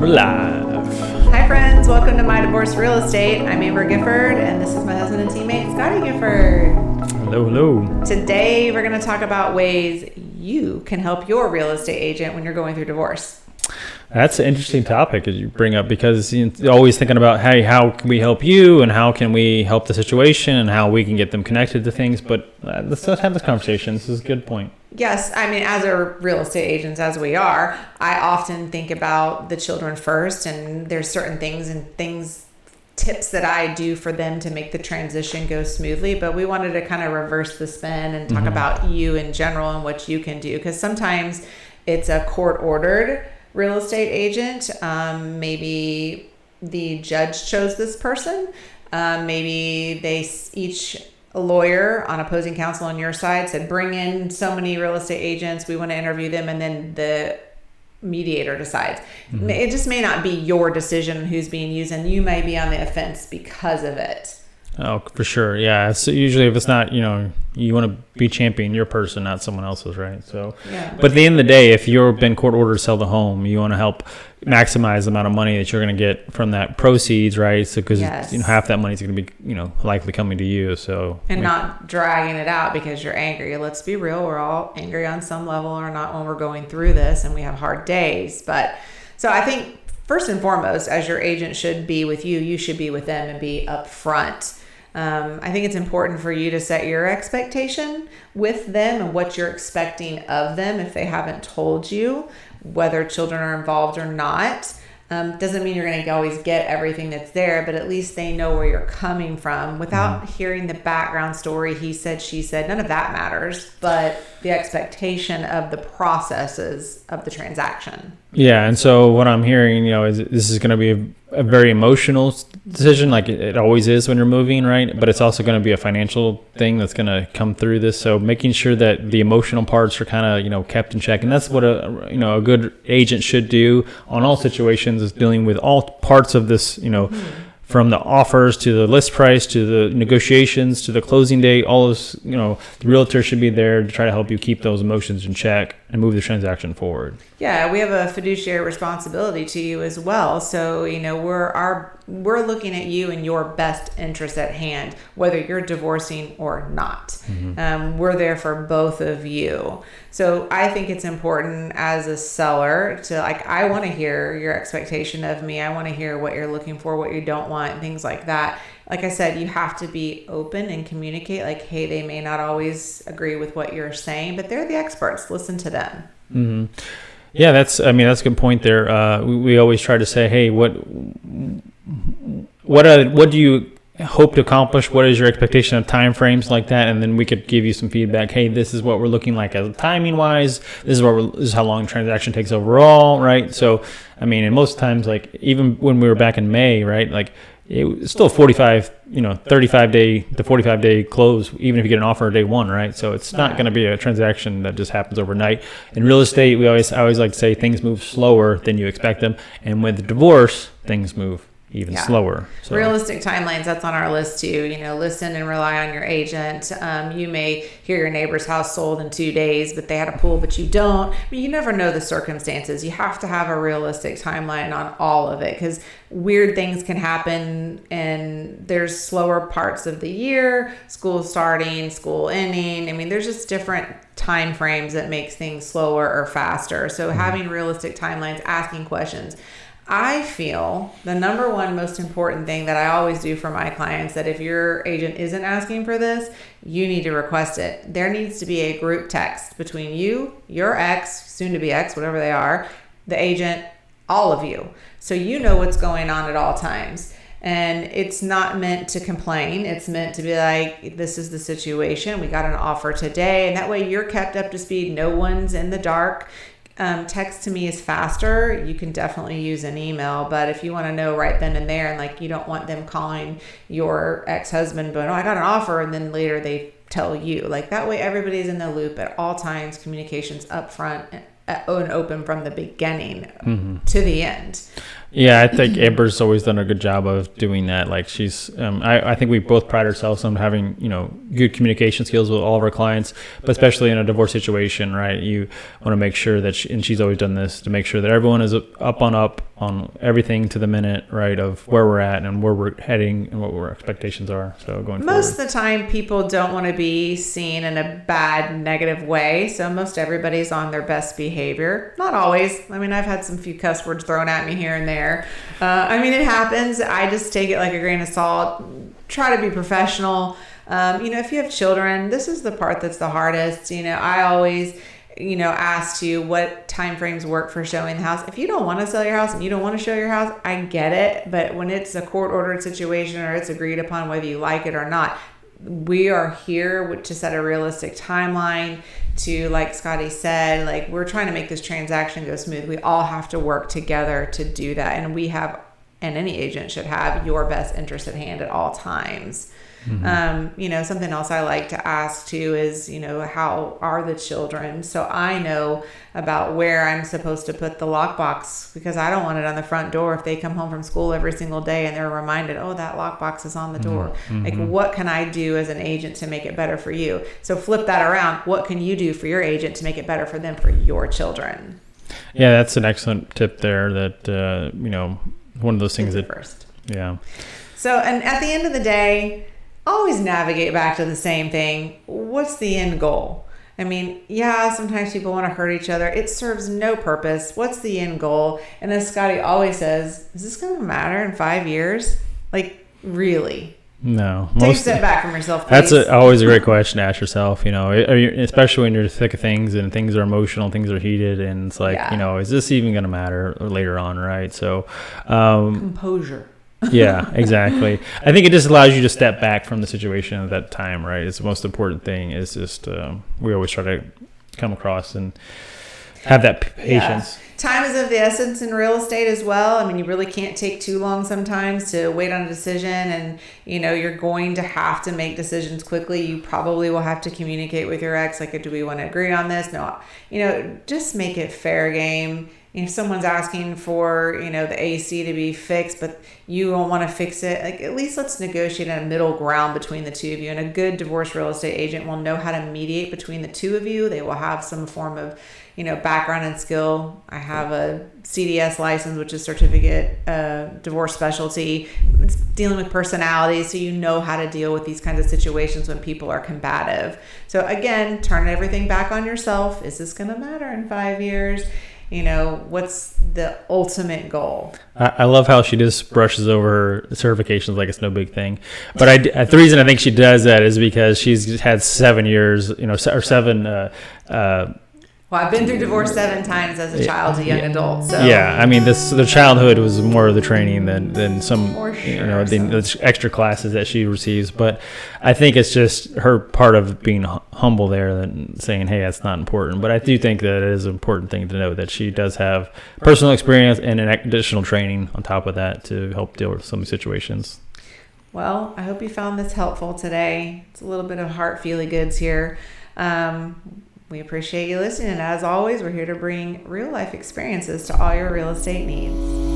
live. Hi friends, welcome to My Divorce Real Estate. I'm Amber Gifford and this is my husband and teammate Scotty Gifford. Hello. Today we're going to talk about ways you can help your real estate agent when you're going through divorce. That's an interesting topic as you bring up, because you're always thinking about, hey, how can we help you and how can we help the situation and how we can get them connected to things. But let's have this conversation. This is a good point. Yes, I mean, as a real estate agents, as we are, I often think about the children first, and there's certain tips that I do for them to make the transition go smoothly. But we wanted to kind of reverse the spin and talk about you in general and what you can do, because sometimes it's a court-ordered real estate agent. Maybe the judge chose this person. Maybe a lawyer on opposing counsel on your side said, bring in so many real estate agents, we want to interview them, and then the mediator decides. It just may not be your decision who's being used, and you may be on the offense because of it. Oh, for sure. Yeah. So usually if it's not, you want to be champion your person, not someone else's, right? So, yeah. But at the end of the day, if you've been court ordered to sell the home, you want to help maximize the amount of money that you're going to get from that proceeds, right? So, because half that money is going to be, likely coming to you. So, not dragging it out because you're angry. Let's be real. We're all angry on some level, or not when we're going through this, and we have hard days. But so I think first and foremost, as your agent should be with you, you should be with them and be upfront. I think it's important for you to set your expectation with them and what you're expecting of them if they haven't told you, whether children are involved or not. Doesn't mean you're going to always get everything that's there, but at least they know where you're coming from without hearing the background story, he said, she said. None of that matters, but the expectation of the processes of the transaction. Yeah, and so what I'm hearing, is this is going to be a very emotional decision, like it always is when you're moving, right? But it's also going to be a financial thing that's going to come through this. So making sure that the emotional parts are kind of, kept in check, and that's what a good agent should do on all situations, is dealing with all parts of this, from the offers to the list price to the negotiations to the closing date. All those, the realtor should be there to try to help you keep those emotions in check and move the transaction forward. Yeah, we have a fiduciary responsibility to you as well. So, we're looking at you and your best interest at hand, whether you're divorcing or not. We're there for both of you. So I think it's important as a seller to, I want to hear your expectation of me. I want to hear what you're looking for, what you don't want, and things like that. Like I said, you have to be open and communicate, hey, they may not always agree with what you're saying, but they're the experts. Listen to them. Yeah, that's a good point there. We always try to say, hey, what do you hope to accomplish? What is your expectation of time frames like that? And then we could give you some feedback. Hey, this is what we're looking like as timing wise. This is how long the transaction takes overall, right? So, and most times, even when we were back in May, right, it was still 35 day to 45 day close, even if you get an offer day one, right? So it's not going to be a transaction that just happens overnight. In real estate, I always like to say things move slower than you expect them. And with the divorce, things move even slower. So. Realistic timelines, that's on our list too. Listen and rely on your agent. You may hear your neighbor's house sold in 2 days, but they had a pool, but you don't. You never know the circumstances. You have to have a realistic timeline on all of it, because weird things can happen, and there's slower parts of the year, school starting, school ending. There's just different time frames that makes things slower or faster. So having realistic timelines, asking questions. I feel the number one most important thing that I always do for my clients, that if your agent isn't asking for this, you need to request it. There needs to be a group text between you, your ex, soon to be ex, whatever they are, the agent, all of you. So you know what's going on at all times. And it's not meant to complain. It's meant to be like, this is the situation. We got an offer today. And that way you're kept up to speed. No one's in the dark. Text to me is faster. You can definitely use an email, but if you want to know right then and there, and you don't want them calling your ex-husband, but I got an offer, and then later they tell you, that way everybody's in the loop at all times. Communications up front and open from the beginning to the end. Yeah, I think Amber's always done a good job of doing that. Like she's, I think we both pride ourselves on having, good communication skills with all of our clients, but especially in a divorce situation, right? You want to make sure that, and she's always done this, to make sure that everyone is up on everything to the minute, right, of where we're at and where we're heading and what our expectations are. So going most forward. of the time, people don't want to be seen in a bad, negative way. So most everybody's on their best behavior. Not always. I mean, I've had some few cuss words thrown at me here and there. It happens. I just take it like a grain of salt. Try to be professional. If you have children, this is the part that's the hardest. I always asked you what time frames work for showing the house. If you don't want to sell your house and you don't want to show your house, I get it. But when it's a court-ordered situation or it's agreed upon whether you like it or not, we are here to set a realistic timeline to, like Scotty said, like we're trying to make this transaction go smooth. We all have to work together to do that. And we have, and any agent should have, your best interest at hand at all times. Mm-hmm. Something else I like to ask too is, how are the children? So I know about where I'm supposed to put the lockbox, because I don't want it on the front door if they come home from school every single day and they're reminded, oh, that lockbox is on the door. Mm-hmm. Like, what can I do as an agent to make it better for you? So flip that around. What can you do for your agent to make it better for them, for your children? Yeah, that's an excellent tip there that, one of those things that first. Yeah. So, and at the end of the day, always navigate back to the same thing. What's the end goal? I mean, yeah, sometimes people want to hurt each other. It serves no purpose. What's the end goal? And as Scotty always says, is this going to matter in 5 years? Like, really? No. Take a step back from yourself, please. That's always a great question to ask yourself, especially when you're thick of things and things are emotional, things are heated, and it's like, is this even going to matter later on, right? So, composure. Yeah, exactly. I think it just allows you to step back from the situation at that time, right? It's the most important thing is just we always try to come across and have that patience. Yeah. Time is of the essence in real estate as well. I mean, you really can't take too long sometimes to wait on a decision, and you're going to have to make decisions quickly. You probably will have to communicate with your ex, like, do we want to agree on this? No, just make it fair game. If someone's asking for, the AC to be fixed, but you don't want to fix it, like, at least let's negotiate a middle ground between the two of you. And a good divorce real estate agent will know how to mediate between the two of you. They will have some form of, background and skill. I have a CDS license, which is certificate divorce specialty. It's dealing with personalities, so you know how to deal with these kinds of situations when people are combative. So again, turn everything back on yourself. Is this going to matter in 5 years? What's the ultimate goal? I love how she just brushes over her certifications like it's no big thing. But the reason I think she does that is because she's had 7 years, or seven. Well, I've been through divorce 7 times as a child, a young adult. So yeah, I mean, the childhood was more of the training than some, for sure, the extra classes that she receives. But I think it's just her part of being humble there and saying, hey, that's not important. But I do think that it is an important thing to know that she does have personal experience and an additional training on top of that to help deal with some situations. Well, I hope you found this helpful today. It's a little bit of heart feely goods here. We appreciate you listening. And as always, we're here to bring real life experiences to all your real estate needs.